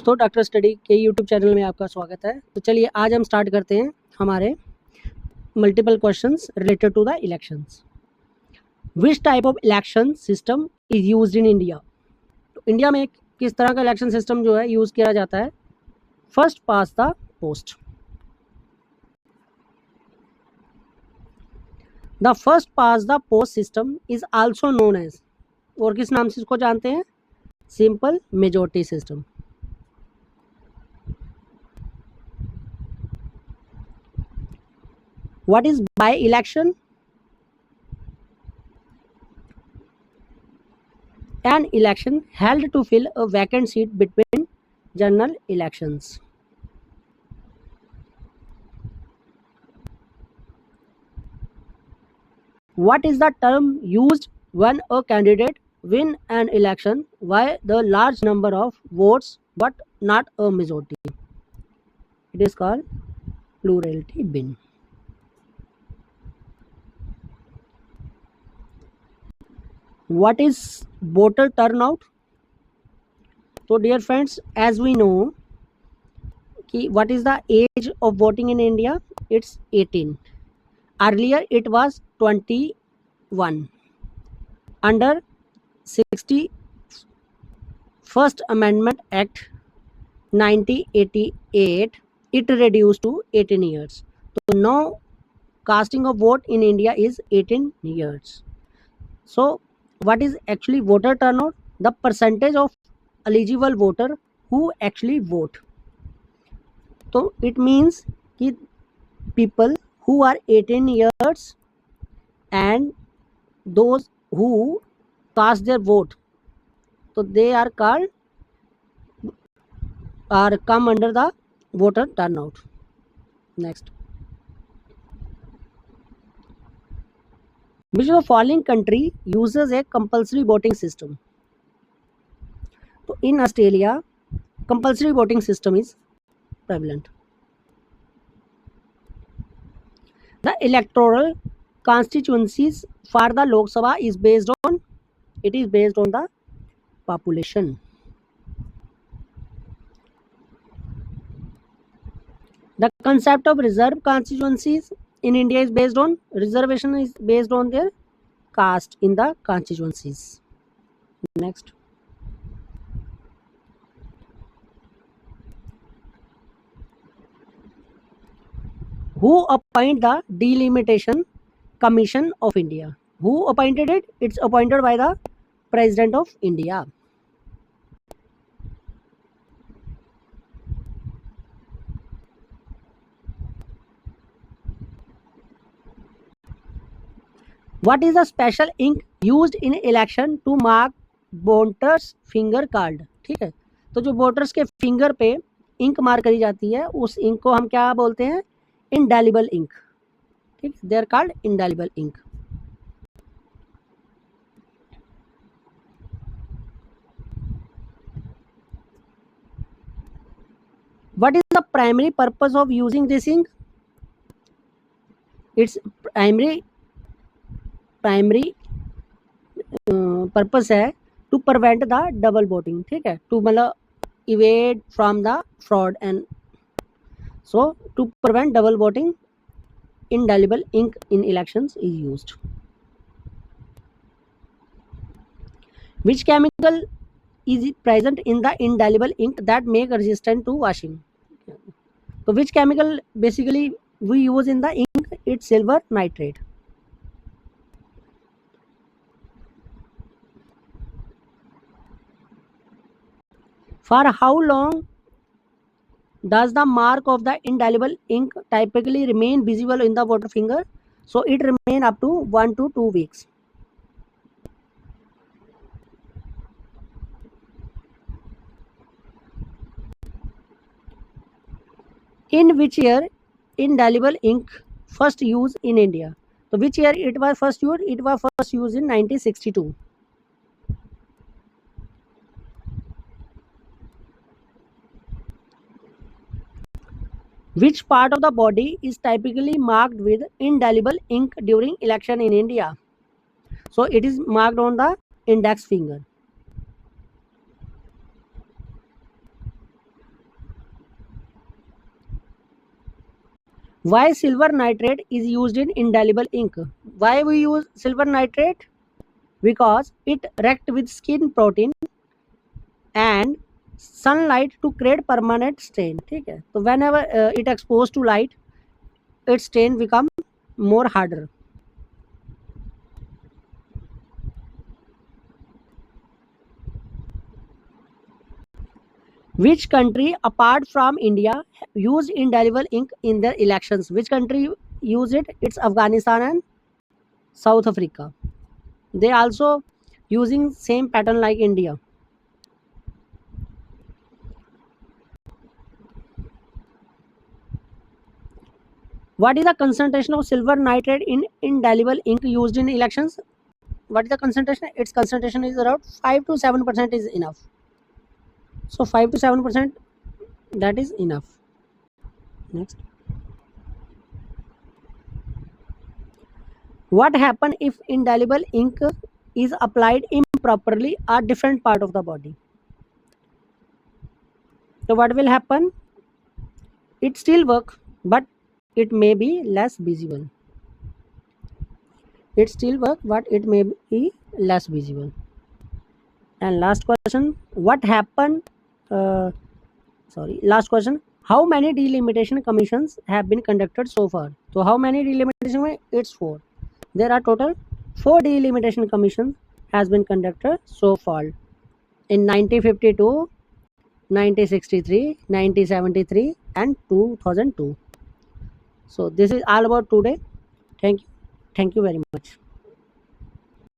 दोस्तों, doctor study के YouTube channel में आपका स्वागत है। तो चलिए आज हम स्टार्ट करते हैं हमारे multiple questions related to the elections. Which type of election system is used in India? तो इंडिया में किस तरह का इलेक्शन सिस्टम जो है यूज किया जाता है? First past the post. The first past the post system is also known as, और किस नाम से इसको जानते हैं? Simple majority system. What is by-election? An election held to fill a vacant seat between general elections. What is the term used when a candidate win an election by the large number of votes but not a majority? It is called plurality win. What is voter turnout? So dear friends, as we know, what is the age of voting in India? It's 18. Earlier it was 21. Under 61st Amendment Act 1988, it reduced to 18 years. So now casting of vote in India is 18 years. So what is actually voter turnout? The percentage of eligible voter who actually vote. So it means कि people who are 18 years and those who cast their vote, so they are called or come under the voter turnout. Next, which of the following country uses a compulsory voting system? So in Australia, compulsory voting system is prevalent. The electoral constituencies for the Lok Sabha is based on the population. The concept of reserve constituencies in India is based on reservation is based on their caste in the constituencies. Next, who appoint the Delimitation Commission of India? Who appointed it? It's appointed by the President of India. What is the special ink used in election to mark voters finger card? ठीक है, तो जो voters के finger पे ink mark करी जाती है उस इंक को हम क्या बोलते हैं? Indelible ink. ठीक, they are called indelible ink. What is the primary purpose of using this ink? Its primary purpose है to prevent the double voting. ठीक है, टू मतलब evade from the fraud and so to prevent double voting indelible ink in elections is used. Which chemical is present in the indelible ink that make resistant to washing? So which chemical basically we use in the ink? It's silver nitrate. For how long does the mark of the indelible ink typically remain visible in the voter finger? So it remain up to 1 to 2 weeks. In which year indelible ink first used in India? So which year it was first used? It was first used in 1962. Which part of the body is typically marked with indelible ink during election in India? So it is marked on the index finger. Why silver nitrate is used in indelible ink? Why we use silver nitrate? Because it react with skin protein and sunlight to create permanent stain. ठीक है, तो whenever it exposed to light, its stain become more harder. Which country apart from India used indelible ink in their elections? Which country use it? It's Afghanistan and South Africa. They also using same pattern like India. What is the concentration of silver nitrate in indelible ink used in elections? What is the concentration? Its concentration is around 5 to 7% is enough. So 5 to 7%, that is enough. Next. What happen if indelible ink is applied improperly at different part of the body? So what will happen? It still work, but it may be less visible. It still work, but it may be less visible. And last question, what happened? Last question. How many delimitation commissions have been conducted so far? So how many delimitation? It's 4. There are total 4 delimitation commissions has been conducted so far in 1952, 1963, 1973, and 2002. So this is all about today. Thank you. Thank you very much.